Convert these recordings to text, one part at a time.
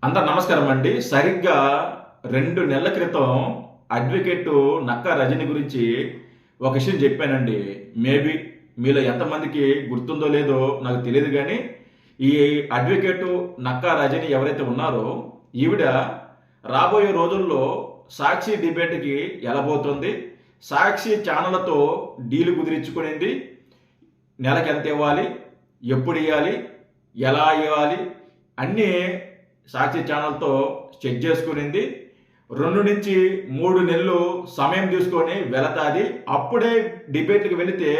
అందరు నమస్కారం అండి. సరిగ్గా 2 నెలల క్రితం అడ్వకేట్ నక్కా రజని గురించి ఒక విషయం చెప్పానండి. మేబీ మీలో ఎంతమందికి గుర్తుందో లేదో నాకు తెలియదు కానీ, ఈ అడ్వకేట్ నక్కా రజని ఎవరైతే ఉన్నారో ఈవిడ రాబోయే రోజుల్లో సాక్షి డిబేట్కి వెళ్ళబోతుంది. సాక్షి ఛానళ్లతో డీలు కుదిరించుకునింది. నెలకి ఎంత ఇవ్వాలి, ఎప్పుడు ఇవ్వాలి, ఎలా ఇవ్వాలి అన్నీ సాక్షి ఛానల్తో చెక్ చేసుకునింది. 2 నుంచి 3 నెలలు సమయం తీసుకొని వెళతాది. అప్పుడే డిబేట్కి వెళితే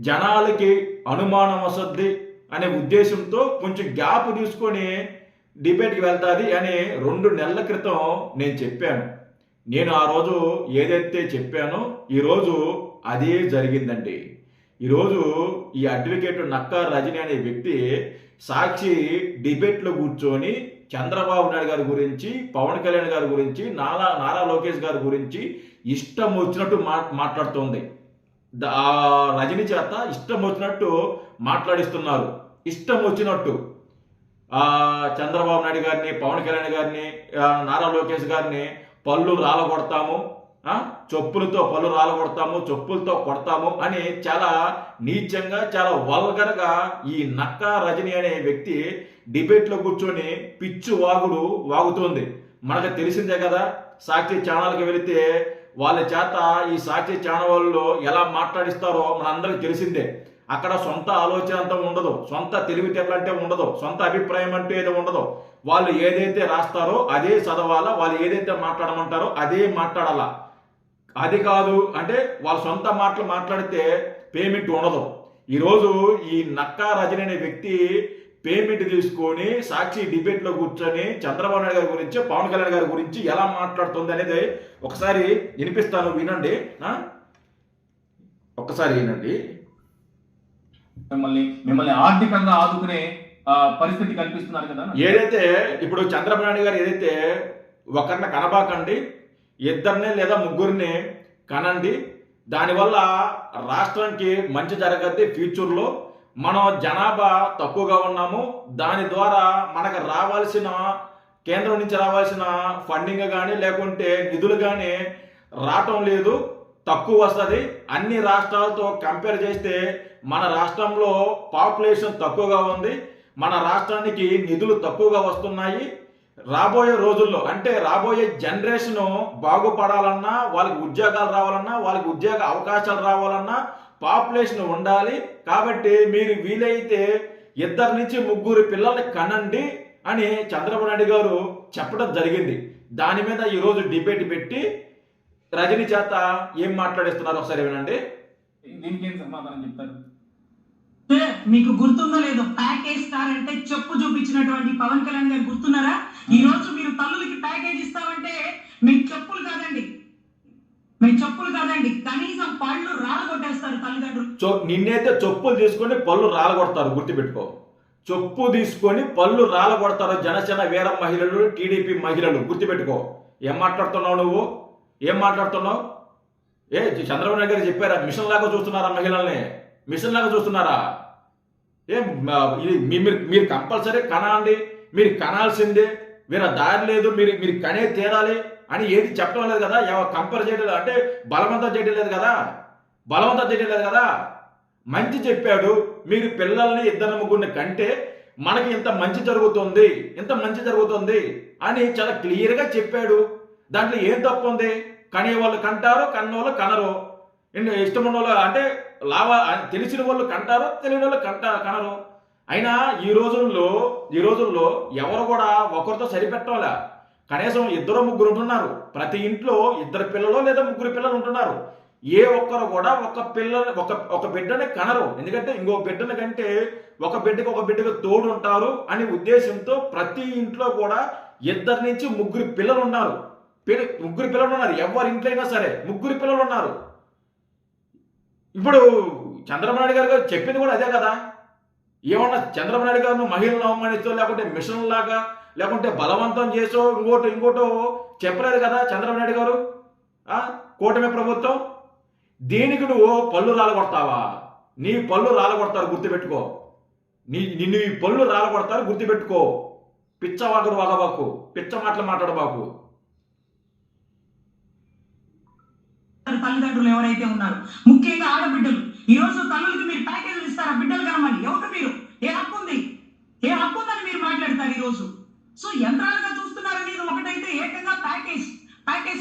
జనాలకి అనుమానం వస్తుంది అనే ఉద్దేశంతో కొంచెం గ్యాప్ తీసుకొని డిబేట్కి వెళ్తాది అని 2 నెలల క్రితం నేను చెప్పాను. నేను ఆ రోజు ఏదైతే చెప్పానో ఈరోజు అదే జరిగిందండి. ఈరోజు ఈ అడ్వకేట్ నక్కా రజని అనే వ్యక్తి సాక్షి డిబేట్లో కూర్చొని చంద్రబాబు నాయుడు గారి గురించి, పవన్ కళ్యాణ్ గారి గురించి, నారా లోకేష్ గారి గురించి ఇష్టం వచ్చినట్టు మాట్లాడుతోంది. రజని చేత ఇష్టం వచ్చినట్టు మాట్లాడిస్తున్నారు. ఇష్టం వచ్చినట్టు చంద్రబాబు నాయుడు గారిని, పవన్ కళ్యాణ్ గారిని, నారా లోకేష్ గారిని పళ్ళు రాలగొడతాము, చెప్పులతో పళ్ళు రాలగొడతాము, చెప్పులతో కొడతాము అని చాలా నీచంగా, చాలా వల్గర్గా ఈ నక్కా రజని అనే వ్యక్తి డిబేట్లో కూర్చొని పిచ్చు వాగుతోంది. మనకు తెలిసిందే కదా, సాక్షి ఛానల్కి వెళితే వాళ్ళ చేత ఈ సాక్షి ఛానల్ వాళ్ళు ఎలా మాట్లాడిస్తారో మనందరికీ తెలిసిందే. అక్కడ సొంత ఆలోచన అంతా ఉండదు, సొంత తెలివితేటలు అంటే ఉండదు, సొంత అభిప్రాయం అంటే ఏదో ఉండదు. వాళ్ళు ఏదైతే రాస్తారో అదే చదవాలా, వాళ్ళు ఏదైతే మాట్లాడమంటారో అదే మాట్లాడాలా. అది కాదు అంటే వాళ్ళ సొంత మాటలు మాట్లాడితే పేమెంట్ ఉండదు. ఈరోజు ఈ నక్కా రజని అనే వ్యక్తి పేమెంట్ తీసుకొని సాక్షి డిబేట్లో కూర్చొని చంద్రబాబు నాయుడు గారి గురించి, పవన్ కళ్యాణ్ గారి గురించి ఎలా మాట్లాడుతుంది అనేది ఒకసారి వినిపిస్తాను, వినండి. ఒక్కసారి వినండి. మిమ్మల్ని ఆర్థికంగా ఆదుకునే పరిస్థితి కల్పిస్తున్నారు కదా. ఏదైతే ఇప్పుడు చంద్రబాబు నాయుడు గారు ఏదైతే ఒకరిని కనబాకండి, 2 లేదా 3 కనండి, దానివల్ల రాష్ట్రానికి మంచి జరగద్ది. ఫ్యూచర్లో మనం జనాభా తక్కువగా ఉన్నాము, దాని ద్వారా మనకు రావాల్సిన కేంద్రం నుంచి రావాల్సిన ఫండింగ్ కానీ లేకుంటే నిధులు కానీ రావటం లేదు, తక్కువ వస్తుంది. అన్ని రాష్ట్రాలతో కంపేర్ చేస్తే మన రాష్ట్రంలో పాపులేషన్ తక్కువగా ఉంది, మన రాష్ట్రానికి నిధులు తక్కువగా వస్తున్నాయి. రాబోయే రోజుల్లో అంటే రాబోయే జనరేషన్ బాగుపడాలన్నా, వాళ్ళకి ఉద్యోగాలు రావాలన్నా, వాళ్ళకి ఉద్యోగ అవకాశాలు రావాలన్నా పాపులేషన్ ఉండాలి. కాబట్టి మీరు వీలైతే 2 నుంచి 3 పిల్లల్ని కనండి అని చంద్రబాబు నాయుడు గారు చెప్పడం జరిగింది. దాని మీద ఈరోజు డిబేట్ పెట్టి రజని చేత ఏం మాట్లాడిస్తున్నారు ఒకసారి వినండి. దీనికి ఏం సమాధానం చెప్తారు? మీకు గుర్తుందో లేదో, ప్యాకేజ్ స్టార్ అంటే చెప్పు చూపించినటువంటి పవన్ కళ్యాణ్ గారు గుర్తున్నారా? ఈ రోజు మీరు తల్లులకి ప్యాకేజ్ ఇస్తామంటే మేము చెప్పులు కాదండి, కనీసం పళ్ళు రాలగొట్టేస్తారు తల్లిదండ్రులు. నిన్నైతే చెప్పులు తీసుకొని పళ్ళు రాలగొడతారు, గుర్తుపెట్టుకో. చెప్పు తీసుకొని పళ్ళు రాలగొడతారు జనసేన వీర మహిళలు, టీడీపీ మహిళలు, గుర్తుపెట్టుకో. ఏం మాట్లాడుతున్నావు నువ్వు? ఏం మాట్లాడుతున్నావు? చంద్రబాబు నాయుడు గారు చెప్పారా మిషన్ లాగా చూస్తున్నారా మహిళల్ని? మిషన్ లాగా చూస్తున్నారా? మీరు కంపల్సరీ కనాలండి, మీరు కనాల్సిందే, వేరే దారి లేదు, మీరు కనే తీరాలి అని ఏది చెప్పడం లేదు కదా. కంపేర్ చేయడం అంటే బలవంతం చేయడం లేదు కదా. మంచి చెప్పాడు. మీరు పిల్లల్ని 2, 3 కంటే మనకి ఇంత మంచి జరుగుతుంది అని చాలా క్లియర్గా చెప్పాడు. దాంట్లో ఏం తప్పు ఉంది? కనేవాళ్ళు కంటారు, కన్నోళ్ళు కనరు. ఇష్టం ఉన్న వాళ్ళు అంటే తెలిసిన వాళ్ళు కంటారు, తెలియని వాళ్ళు కనరు. అయినా ఈ రోజుల్లో ఎవరు కూడా ఒకరితో సరిపెట్టవాలా. కనీసం 2, 3 ఉంటున్నారు. ప్రతి ఇంట్లో 2 పిల్లలు లేదా 3 పిల్లలు ఉంటున్నారు. ఏ ఒక్కరు కూడా ఒక బిడ్డని కనరు. ఎందుకంటే ఇంకో బిడ్డని కంటే ఒక బిడ్డకు తోడు ఉంటారు అనే ఉద్దేశంతో ప్రతి ఇంట్లో కూడా 2 నుంచి 3 పిల్లలు ఉన్నారు. 3 పిల్లలు ఉన్నారు. ఎవరి ఇంట్లో అయినా సరే 3 పిల్లలు ఉన్నారు. ఇప్పుడు చంద్రబాబు నాయుడు గారు చెప్పింది కూడా అదే కదా. ఏమన్నా చంద్రబాబు నాయుడు గారు మహిళలను అవమానిస్తూ, లేకుంటే మిషన్ లాగా, లేకుంటే బలవంతం చేసో ఇంకోటో చెప్పలేదు కదా చంద్రబాబు నాయుడు గారు. కూటమి ప్రభుత్వం దీనికి నువ్వు పళ్ళు రాలగొడతావా? నీ పళ్ళు రాలగొడతారు, గుర్తుపెట్టుకో. నిన్ను ఈ పళ్ళు రాలగొడతారు, గుర్తుపెట్టుకో. పిచ్చవాగుడు వాగబాకు, పిచ్చ మాటలు మాట్లాడబాకు. తల్లిదండ్రులు ఎవరైతే ఉన్నారు, ముఖ్యంగా ఆడబిడ్డలు, ఈ రోజు తల్లులకి మీరు ప్యాకేజీలు ఇస్తారా? బిడ్డలు కనమని ఎవరు మీరు? ఏ హక్కు ఉంది? ఏ హక్కు ఉందని మీరు మాట్లాడతారు ఈ రోజు? సో యంత్రాలుగా చూస్తున్నారనేది ఒకటైతే, ఏకంగా ప్యాకేజ్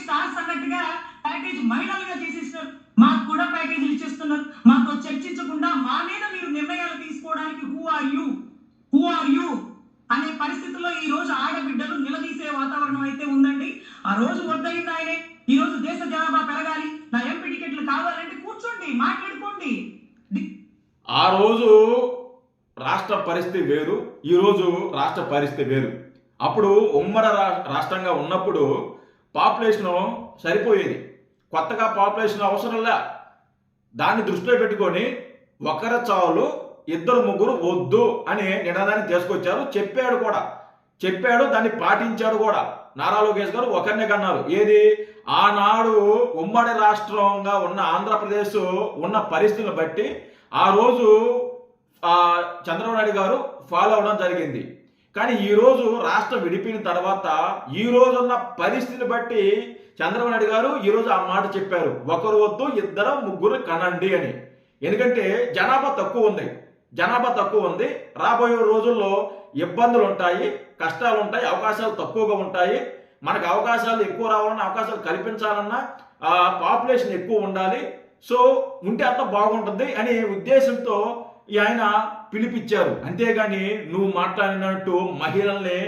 స్టార్స్ అన్నట్టుగా ప్యాకేజ్ మహిళలుగా చేసేసినారు. మాకు కూడా ప్యాకేజీలు ఇచ్చేస్తున్నారు. మాతో చర్చించకుండా మా మీద మీరు నిర్ణయాలు తీసుకోవడానికి హూ ఆర్ యూ అనే పరిస్థితుల్లో ఈ రోజు ఆడబిడ్డలు నిలదీసే వాతావరణం అయితే ఉందండి. ఆ రోజు వద్దయింది ఆయనే. ఈ రోజు దేశ జనాభా పెరగాలి, నా ఎంపీ టికెట్లు కావాలంటే కూర్చోండి, మాట్లాడుకోండి. ఆ రోజు రాష్ట్ర పరిస్థితి వేరు, ఈరోజు రాష్ట్ర పరిస్థితి వేరు. అప్పుడు ఉమ్మడి రాష్ట్రంగా ఉన్నప్పుడు పాపులేషన్ సరిపోయేది, కొత్తగా పాపులేషన్ అవసరంలే. దాన్ని దృష్టిలో పెట్టుకొని ఒకరి చావులు ఇద్దరు ముగ్గురు వద్దు అనే నినాదాన్ని తీసుకొచ్చారు. చెప్పాడు, దాన్ని పాటించాడు కూడా. నారా లోకేష్ గారు ఒకరినే కన్నారు. ఏది? ఆనాడు ఉమ్మడి రాష్ట్రంగా ఉన్న ఆంధ్రప్రదేశ్ ఉన్న పరిస్థితులను బట్టి ఆ రోజు చంద్రబాబు నాయుడు గారు ఫాలో అవడం జరిగింది. కానీ ఈరోజు రాష్ట్రం విడిపోయిన తర్వాత ఈ రోజున్న పరిస్థితిని బట్టి చంద్రబాబు నాయుడు గారు ఈరోజు ఆ మాట చెప్పారు, ఒకరు వద్దు ఇద్దరు ముగ్గురు కనండి అని. ఎందుకంటే జనాభా తక్కువ ఉంది. రాబోయే రోజుల్లో ఇబ్బందులు ఉంటాయి, కష్టాలు ఉంటాయి, అవకాశాలు తక్కువగా ఉంటాయి. మనకు అవకాశాలు ఎక్కువ రావాలన్నా, అవకాశాలు కల్పించాలన్నా పాపులేషన్ ఎక్కువ ఉండాలి. సో ఉంటే అంత బాగుంటుంది అనే ఉద్దేశంతో ఆయన పిలిపించారు. అంతేగాని నువ్వు మాట్లాడినట్టు మహిళల్ని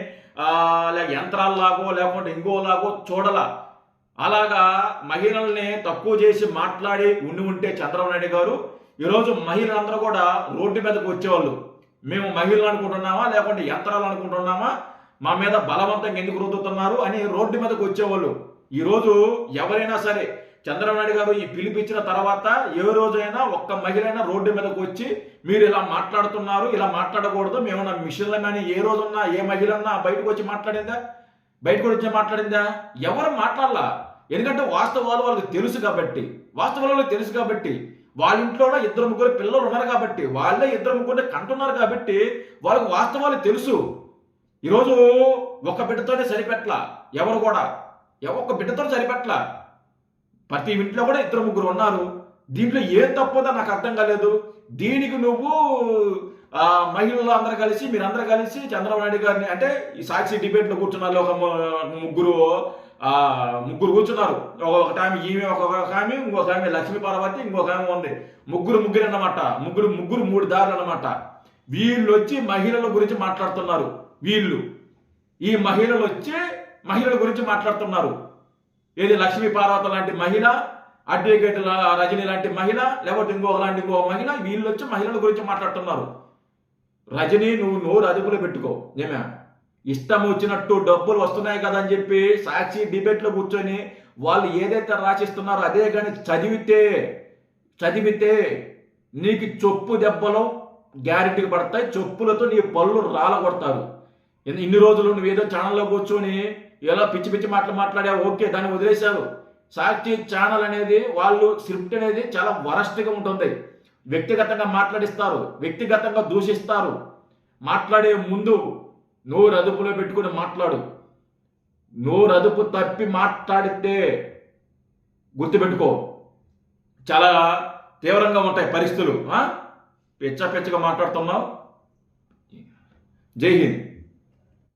యంత్రాల్లాగో లేకుంటే ఇంకోలాగో చూడలా. అలాగా మహిళల్ని తక్కువ చేసి మాట్లాడి ఉంటే చంద్రబాబు నాయుడు గారు ఈరోజు మహిళలందరూ కూడా రోడ్డు మీదకి వచ్చేవాళ్ళు. మేము మహిళలు అనుకుంటున్నామా లేకుంటే యంత్రాలు అనుకుంటున్నామా, మా మీద బలవంతంగా ఎందుకు రుద్దుతున్నారు అని రోడ్డు మీదకి వచ్చేవాళ్ళు. ఈరోజు ఎవరైనా సరే చంద్రబాబు నాయుడు గారు ఈ పిలిపించిన తర్వాత ఏ రోజైనా ఒక్క మహిళైనా రోడ్డు మీదకి వచ్చి మీరు ఇలా మాట్లాడుతున్నారు, ఇలా మాట్లాడకూడదు, మేము నా మిషన్లు కానీ ఏ రోజున్నా ఏ మహిళన్నా బయటకు వచ్చి మాట్లాడిందా? ఎవరు మాట్లాడలా. ఎందుకంటే వాస్తవాలు వాళ్ళకి తెలుసు కాబట్టి వాళ్ళ ఇంట్లో ఇద్దరు ముగ్గురు పిల్లలు ఉన్నారు కాబట్టి, వాళ్ళే ఇద్దరు ముగ్గురు కంటున్నారు కాబట్టి వాళ్ళకి వాస్తవాలు తెలుసు. ఈరోజు ఒక బిడ్డతోనే సరిపెట్ల, ఎవరు కూడా ఒక్క బిడ్డతో సరిపెట్ల. ప్రతి ఇంట్లో కూడా ఇద్దరు ముగ్గురు ఉన్నారు. దీంట్లో ఏం తప్పుందో నాకు అర్థం కాలేదు. దీనికి నువ్వు మహిళలు మీరందరూ కలిసి చంద్రబాబు నాయుడు గారిని, అంటే ఈ సాక్షి డిబేట్లో కూర్చున్నారు, ఒక ముగ్గురు కూర్చున్నారు. ఒక ఆమె ఈమె, ఒక ఆమె, ఇంకొక ఆమె లక్ష్మీ పార్వతి, ఇంకొక ఆమె ఉంది. ముగ్గురు అన్నమాట. ముగ్గురు 3 దారులు అన్నమాట. వీళ్ళు వచ్చి మహిళల గురించి మాట్లాడుతున్నారు. ఈ మహిళలు వచ్చి మహిళల గురించి మాట్లాడుతున్నారు. ఏది? లక్ష్మీ పార్వతి లాంటి మహిళ, అడ్వకేట్ రజనీ లాంటి మహిళ, లేకపోతే ఇంకో మహిళ, వీళ్ళు వచ్చి మహిళల గురించి మాట్లాడుతున్నారు. రజనీ, నువ్వు నోరు అదుపులో పెట్టుకో. ఏమే ఇష్టం వచ్చినట్టు డబ్బులు వస్తున్నాయి కదా అని చెప్పి సాక్షి డిబేట్లో కూర్చొని వాళ్ళు ఏదైతే రాసిస్తున్నారో అదే కానీ చదివితే నీకు చొప్పు దెబ్బలు గ్యారెంటీకి పడతాయి. చెప్పులతో నీ పళ్ళు రాలగొడతారు. ఇన్ని రోజులు నువ్వు ఏదో ఛానల్లో కూర్చొని ఎలా పిచ్చి మాటలు మాట్లాడావు, ఓకే, దాన్ని వదిలేశారు. సాక్షి ఛానల్ అనేది వాళ్ళు స్క్రిప్ట్ అనేది చాలా వరస్ట్గా ఉంటుంది. వ్యక్తిగతంగా మాట్లాడిస్తారు, వ్యక్తిగతంగా దూషిస్తారు. మాట్లాడే ముందు నోరు అదుపులో పెట్టుకుని మాట్లాడు. నోరు అదుపు తప్పి మాట్లాడితే గుర్తుపెట్టుకో, చాలా తీవ్రంగా ఉంటాయి పరిస్థితులు. పిచ్చగా మాట్లాడుతున్నావు. జై హింద్.